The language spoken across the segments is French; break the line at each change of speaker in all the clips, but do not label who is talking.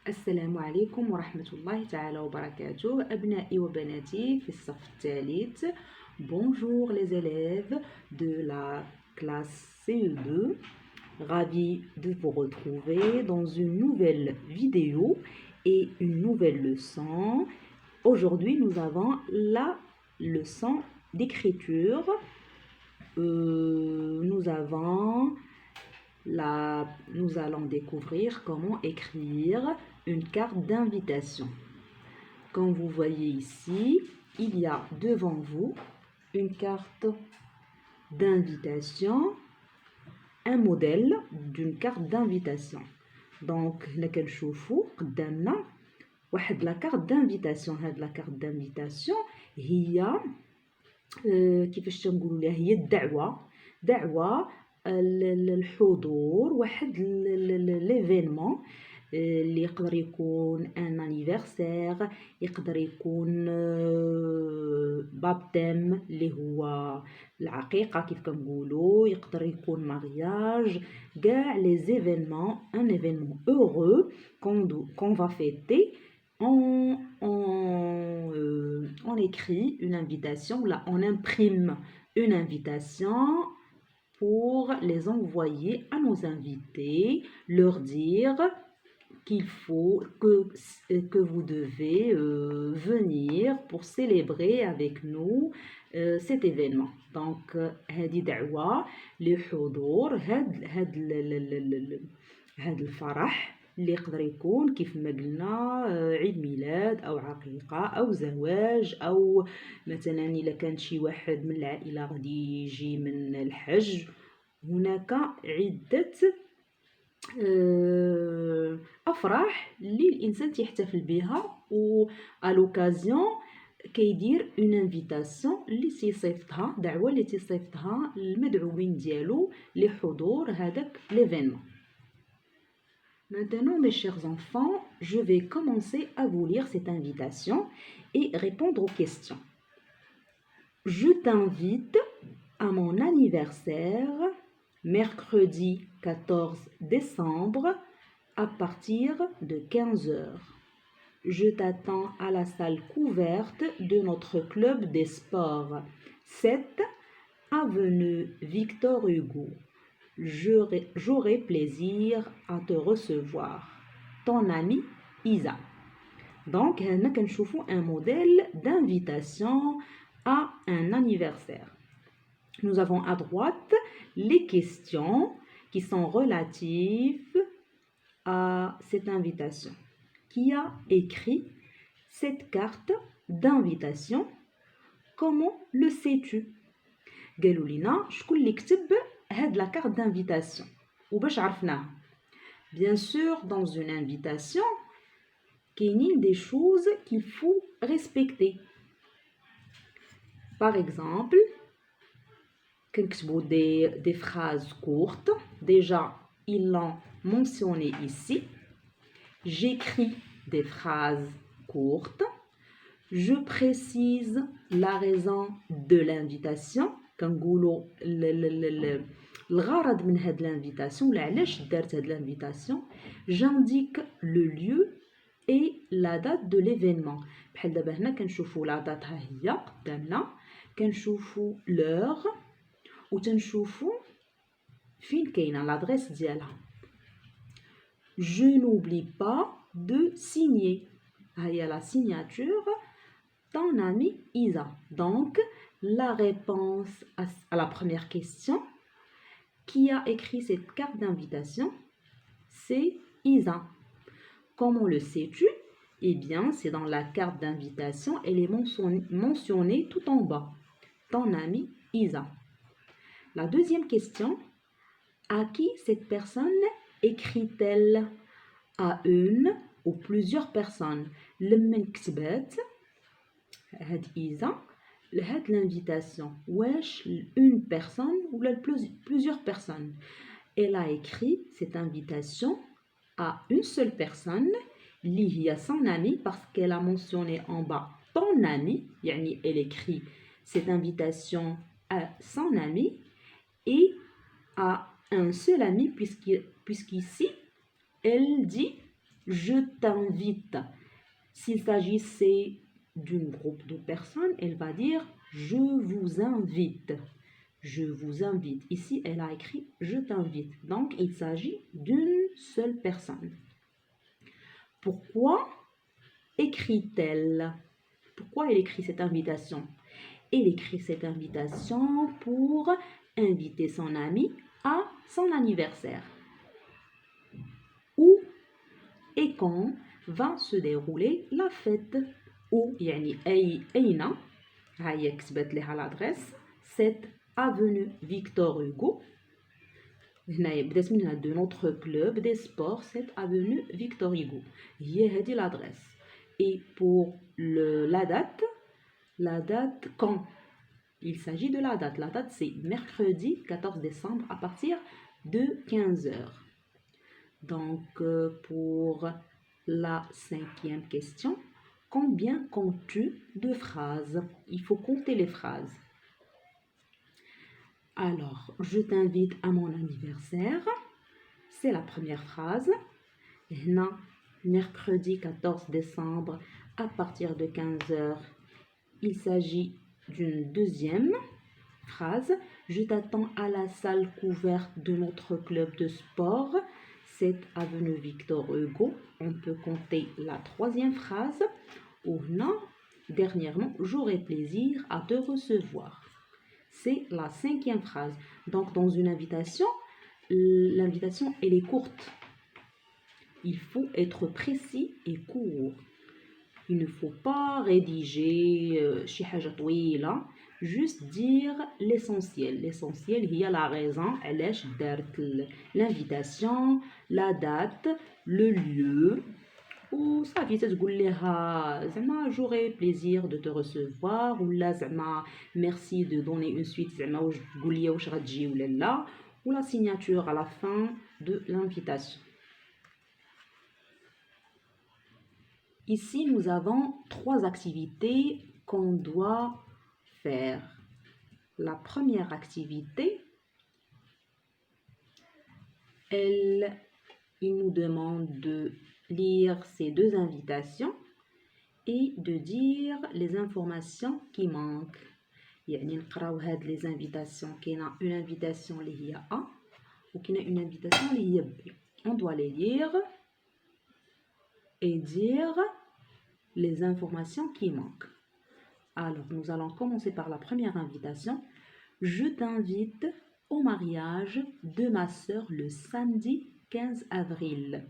السلام عليكم ورحمة الله تعالى وبركاته أبنائي وبناتي في الصف الثالث. Bonjour les élèves de la classe CE2. Ravi de vous retrouver dans une nouvelle vidéo et une nouvelle leçon. Aujourd'hui, nous avons la leçon d'écriture. Nous allons découvrir comment écrire une carte d'invitation. Comme vous voyez ici, il y a devant vous une carte d'invitation, un modèle d'une carte d'invitation. Donc, la carte d'invitation. La carte d'invitation هي كيفاش تنقولوا لها هي دعوة الحضور واحد ليفينمون اللي يقدر يكون ان انيفرسير، يقدر يكون بابتيم اللي هو العقيقه كيف كنقولوا، يقدر يكون مارياج، كاع لي زيفينمون ان ايفينمون heureux qu'on va fêter. On écrit une invitation, là on imprime une invitation pour les envoyer à nos invités, leur dire qu'il faut que vous devez venir pour célébrer avec nous cet événement. Donc هذه دعوة لحضور هذا الفرح اللي يقدر يكون كيف ما قلنا عيد ميلاد او عقيقة او زواج، او مثلا الا كان شي واحد من العائلة غادي يجي من الحج. هناك عدة افراح اللي الانسان تيحتفل بها و الوكازيون كيدير اون انفيتاسيون اللي تيصيفطها دعوة اللي تيصيفطها المدعوين ديالو لحضور هذاك ليفينمون. Maintenant, mes chers enfants, je vais commencer à vous lire cette invitation et répondre aux questions. Je t'invite à mon anniversaire, mercredi 14 décembre, à partir de 15 heures. Je t'attends à la salle couverte de notre club des sports, 7 avenue Victor Hugo. J'aurai plaisir à te recevoir. Ton ami Isa. Donc, هنا كنشوفوا un modèle d'invitation à un anniversaire. Nous avons à droite les questions qui sont relatives à cette invitation. Qui a écrit cette carte d'invitation? Comment le sais-tu? قالوا لنا شكون اللي كتب هاد la carte d'invitation وباش عرفناها. Bien sûr, dans une invitation, كاينين des choses qu'il faut respecter. Par exemple, كنكتبوا des phrases courtes. Déjà, ils l'ont mentionné ici. J'écris des phrases courtes. Je précise la raison de l'invitation. كنقولوا الغرض من هاد l'invitation ولا علاش دارت هاد l'invitation. J'indique le lieu et la date de l'événement. بحال دابا هنا كنشوفوا لا دات ها هي قدامنا، كنشوفوا l'heure وتنشوفوا فين كاينه لادريس ديالها. Je n'oublie pas de signer. ها هي la signature ton ami Isa. Donc la réponse à la première question, qui a écrit cette carte d'invitation? C'est Isa. Comment le sais-tu? Eh bien, c'est dans la carte d'invitation, elle est mentionnée tout en bas. Ton ami Isa. La deuxième question, à qui cette personne écrit-elle? À une ou plusieurs personnes. لمن كتبت هاد إيزا لهاد l'invitation واش une personne ou plusieurs personnes. Elle a écrit cette invitation à une seule personne اللي هي son ami parce qu'elle a mentionné en bas ton ami. يعني elle écrit cette invitation à son ami et à un seul ami puisqu'ici elle dit je t'invite. S'il s'agissait d'un groupe de personnes, elle va dire je vous invite. Je vous invite. Ici, elle a écrit je t'invite. Donc, il s'agit d'une seule personne. Pourquoi écrit-elle? Pourquoi elle écrit cette invitation? Elle écrit cette invitation pour inviter son ami à son anniversaire. Où et quand va se dérouler la fête? Où يعني أين هي كتبت لها l'adresse 7 avenue Victor Hugo. هنايا بدات من هنا de notre club des sports 7 avenue Victor Hugo. هي هذه l'adresse. Et pour la date quand? Il s'agit de la date. La date c'est mercredi 14 décembre à partir de 15 heures. Donc pour la 5e question, combien comptes-tu de phrases? Il faut compter les phrases. Alors, je t'invite à mon anniversaire. C'est la première phrase. Hna, mercredi 14 décembre à partir de 15 heures. Il s'agit d'une deuxième phrase. Je t'attends à la salle couverte de notre club de sport. 7 avenue Victor Hugo. On peut compter la troisième phrase. Ou non, dernièrement, j'aurai plaisir à te recevoir. C'est la 5e phrase. Donc, dans une invitation, l'invitation, elle est courte. Il faut être précis et court. Il ne faut pas rédiger شي حاجة طويلة. Juste dire l'essentiel. L'essentiel, il y a la raison, علاش دارت l'invitation, la date, le lieu. وصافي تتقول لها زعما j'aurai plaisir de te recevoir ولا زعما merci de donner une suite زعما واش تقول لي واش غتجي ولا لا ou la signature à la fin de l'invitation. Ici, nous avons 3 activités qu'on doit faire. La première activité, il nous demande de lire ces 2 invitations et de dire les informations qui manquent. يعني نقراو هاد les invitations. كاينه une invitation اللي هي A وكاينه une invitation اللي هي B. On doit les lire et dire les informations qui manquent. Alors, nous allons commencer par la première invitation. Je t'invite au mariage de ma sœur le samedi 15 avril.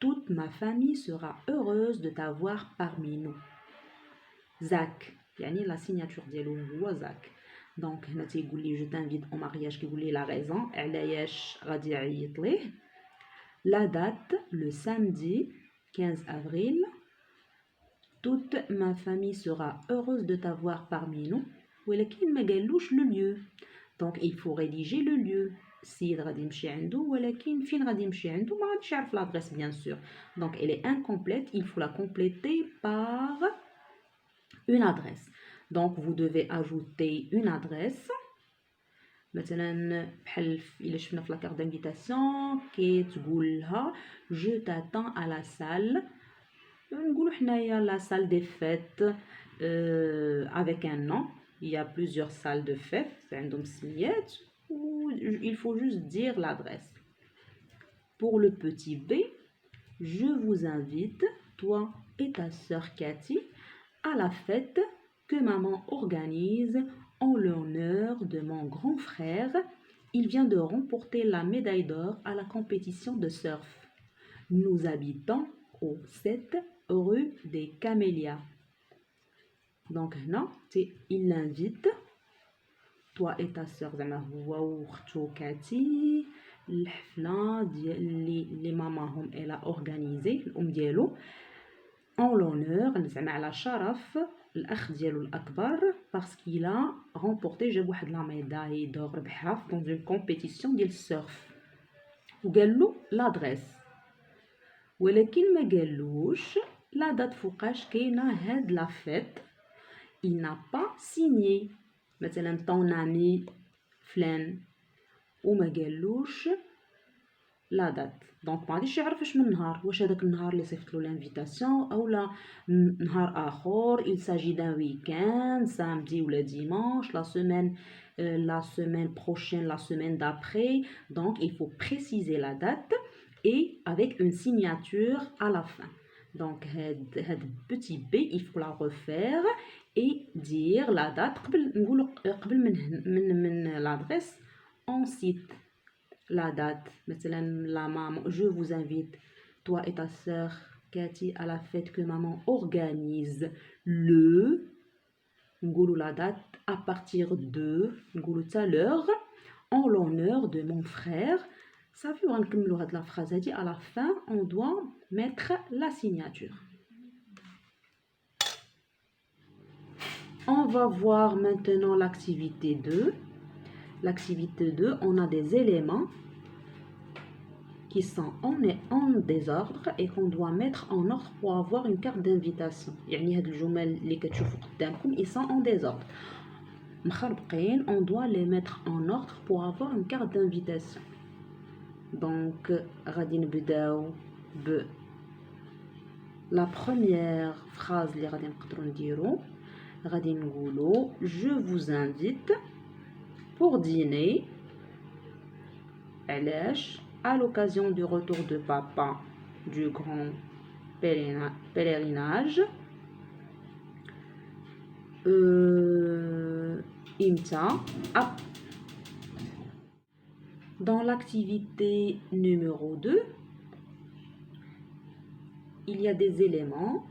Toute ma famille sera heureuse de t'avoir parmi nous. Zach, يعني la signature ديالو هو Zach. Donc هنا تيقول لي je t'invite au mariage كيقول لي la raison علاش غادي يعيط ليه. La date le samedi 15 avril. Toute ma famille sera heureuse de t'avoir parmi nous. ولكن ما قالوش le lieu. Donc il faut rédiger le lieu. السيد غادي يمشي عنده ولكن فين غادي يمشي عنده ما غاديش يعرف l'adresse bien sûr. Donc elle est incomplète, il faut la compléter par une adresse. Donc vous devez ajouter une adresse. مثلا بحال إلا شفنا في la carte d'invitation كتقول لها je t'attends à la salle. نقولوا حنايا la salle des fêtes avec un nom. Il y a plusieurs salles de fêtes عندهم سميات. Il faut juste dire l'adresse. Pour le petit B, je vous invite, toi et ta sœur Cathy, à la fête que maman organise en l'honneur de mon grand frère. Il vient de remporter la médaille d'or à la compétition de surf. Nous habitons au 7 rue des Camélias. Donc, non, il l'invite. Toi et ta sœur زعما هو وختو كاتي الحفله ديال اللي ماماهم الا اورغانيزي الام ديالو en l'honneur زعما على شرف الاخ ديالو الاكبر باسكو لا remporté جاب واحد لا ميداي دور ربحها dans une compétition ديال السيرف وقال له لادريس ولكن ما قالوش لا دات فوقاش كاينه هاد لا فيت. il n'a pas signé مثلا ton ami فلان وما قالوش لا دات. دونك ما غاديش يعرف واش من نهار، واش هذاك النهار اللي صيفط له لانفيتاسيون اولا نهار اخر. il s'agit d'un week-end samedi ولا dimanche, la semaine prochaine, la semaine d'après. Donc il faut préciser la date et avec une signature à la fin. Donc هاد petit b il faut la refaire et dire la date قبل من l'adresse on cite la date. مثلا la maman, je vous invite toi et ta sœur Cathy à la fête que maman organise le, نقولوا la date à partir de, نقولوا tout à l'heure, en l'honneur de mon frère. Ça veut غنكملوا هاد la phrase هادي à la fin on doit mettre la signature. On va voir maintenant l'activité 2. L'activité 2, on a des éléments qui sont en désordre et qu'on doit mettre en ordre pour avoir une carte d'invitation. يعني هاد الجمل اللي كتشوفوا قدامكم ils sont en désordre. مخربقين on doit les mettre en ordre pour avoir une carte d'invitation. Donc غادي نبداو ب la première phrase اللي غادي نقدروا نديرو. غادي نقولوا je vous invite pour dîner. علاش؟ à l'occasion du retour de papa du grand pèlerinage. إمتى؟ Dans l'activité numéro 2, il y a des éléments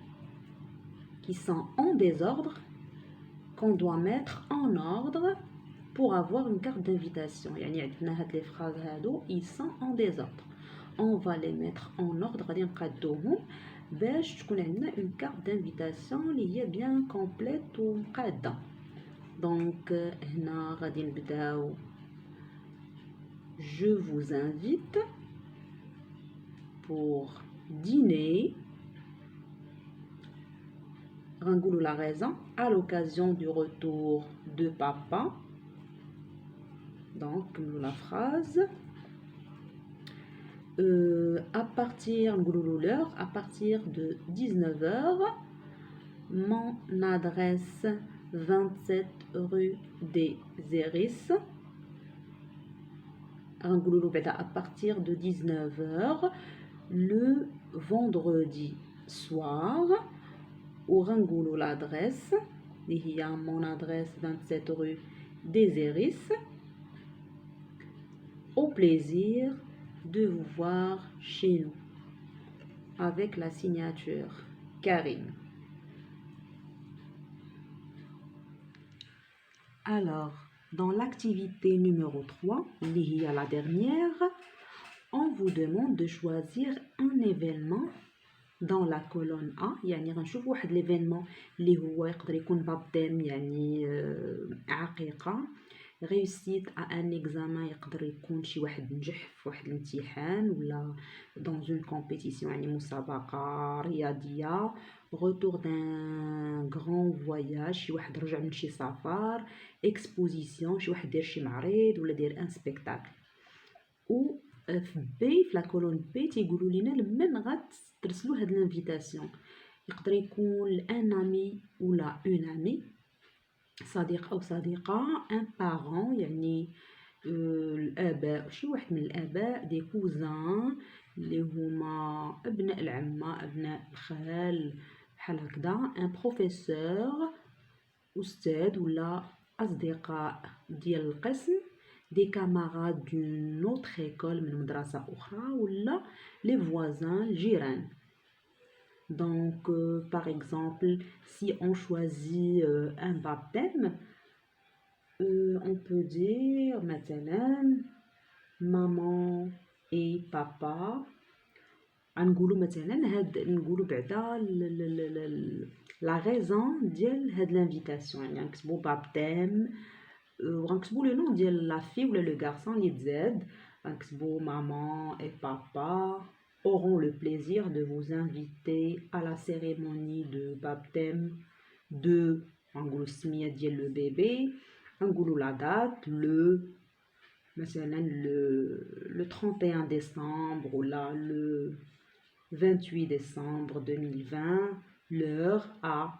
qui sont en désordre qu'on doit mettre en ordre pour avoir une carte d'invitation. يعني عندنا هاد les phrases هادو ils sont en désordre. On va les mettre en ordre غادي نقادوهم باش تكون عندنا une carte d'invitation اللي هي bien complète ومقادة. Donc هنا غادي نبداو je vous invite pour dîner. غنقولوا la raison à l'occasion du retour de papa. Donc la phrase à partir l'heure à partir de 19h. Mon adresse 27 rue des Iris. À partir de 19h le vendredi soir. Ou l'adresse il y a mon adresse 27 rue des Iris. Au plaisir de vous voir chez nous. Avec la signature Karine. Alors, dans l'activité numéro 3, il y a la dernière, on vous demande de choisir un événement dans la colonne A. يعني غنشوف واحد l'événement اللي هو يقدر يكون بابتيم يعني عقيقة. réussite à un examen يقدر يكون شي واحد نجح في واحد الامتحان ولا dans une compétition يعني مسابقة رياضية. retour d'un grand voyage شي واحد رجع من شي سفر. exposition شي واحد دار شي معرض ولا دار ان سبيكتاكل. و في بي في لا كولون بي تيقولوا لينا لمن غترسلوا هاد الانفيتاسيون. يقدر يكون لان امي ولا اون امي صديق او صديقه ان بارون يعني الاباء شي واحد من الاباء دي كوزان اللي هما ابناء العمه ابناء الخال بحال هكذا. ان بروفيسور استاذ ولا اصدقاء ديال القسم. des camarades d'une autre école من مدرسة أخرى ولا les voisins الجيران. Donc par exemple si on choisit un baptême on peut dire مثلا maman et papa. غنقولوا مثلا هاد نقولوا بعدا la raison ديال هاد l'invitation يعني غنكتبوا baptême وغنكتبوا لو نون ديال لا في ولا لو غارسون اللي تزاد. غنكتبوا maman et papa auront le plaisir de vous inviter à la cérémonie de baptême de غنقولوا السميه ديال لو بيبي. غنقولوا la date le مثلا le 31 décembre ou là le 28 décembre 2020 l'heure à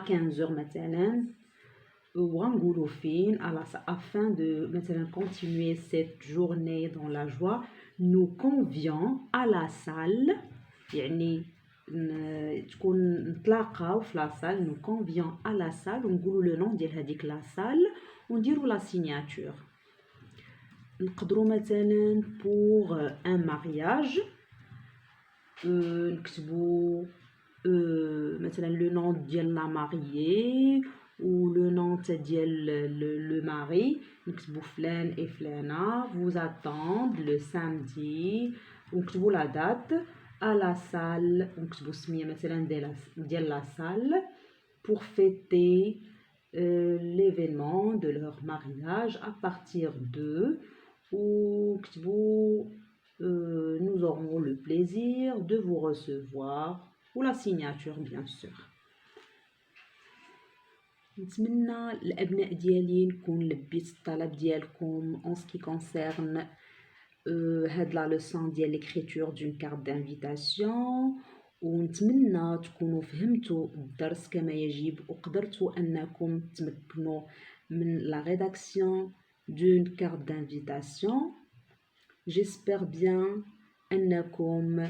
15 heures مثلا وغنقولوا فين afin de مثلا continuer cette journée dans la joie nous convions à la salle يعني تكون نتلاقاو في لا salle nous convions à la salle ونقولوا le nom ديال هذيك لا salle ونديروا la signature نقدروا مثلا pour un mariage نكتبوا مثلا le nom ديال la mariée ou le nom ديال le mari نكتبوا فلان et فلانة vous attendent le samedi ونكتبوا la date à la salle ونكتبوا السمية مثلا ديال la salle pour fêter l'événement de leur mariage à partir de ونكتبوا nous aurons le plaisir de vous recevoir ou la signature bien sûr. نتمنى الابناء ديالي نكون لبيت الطلب ديالكم en ce qui concerne هاد لا لوسون ديال l'écriture d'une carte d'invitation ونتمنى تكونوا فهمتوا الدرس كما يجب وقدرتوا انكم تمكنوا من la rédaction d'une carte d'invitation. J'espère bien انكم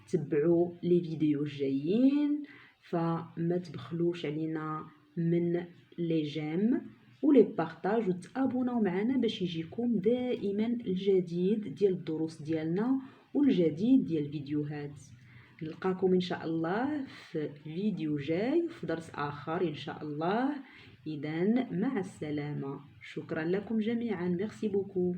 تبعوا لي فيديو الجايين فما تبخلوش علينا من لي جيم ولي بارطاج وتابوناو معنا باش يجيكم دائما الجديد ديال الدروس ديالنا والجديد ديال الفيديوهات. نلقاكم ان شاء الله في فيديو جاي في درس اخر ان شاء الله. اذا مع السلامه. شكرا لكم جميعا. ميرسي بوكو.